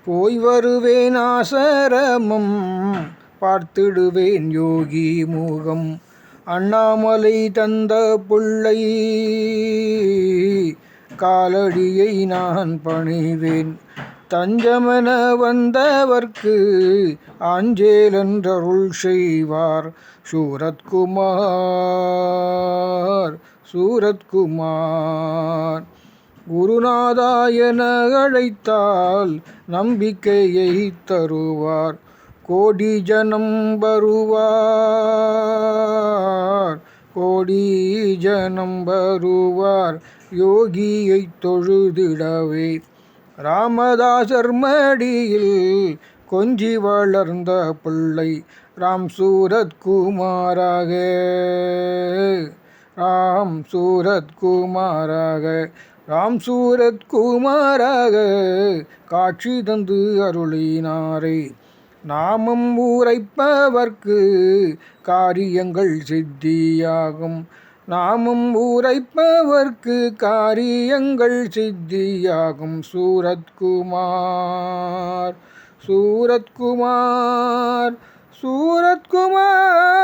போய் வருவேன் ஆசிரமம் பார்த்திடுவேன் யோகி முகம். அண்ணாமலை தந்த பிள்ளை காலடியை நான் பணிவேன். தஞ்சமென வந்தவர்க்கு அஞ்சேலென்றருள் செய்வார் சூரத்குமார் சூரத்குமார். குருநாதா என அழைத்தால் நம்பிக்கையை தருவார். கோடி ஜனம் வருவார் கோடி ஜனம் வருவார் யோகியை தொழுதிடவே. ராமதாசர் மடியில் கொஞ்சி வளர்ந்த பிள்ளை ராம் சூரத்குமாராக ராம் சூரத்குமாராக ராம் சூரத்குமாராக காட்சி தந்து அருளினாரே. நாமம் உரைப்பவர்க்கு காரியங்கள் சித்தியாகும். நாமம் உரைப்பவர்க்கு காரியங்கள் சித்தியாகும். சூரத்குமார் சூரத்குமார் சூரத்குமார்.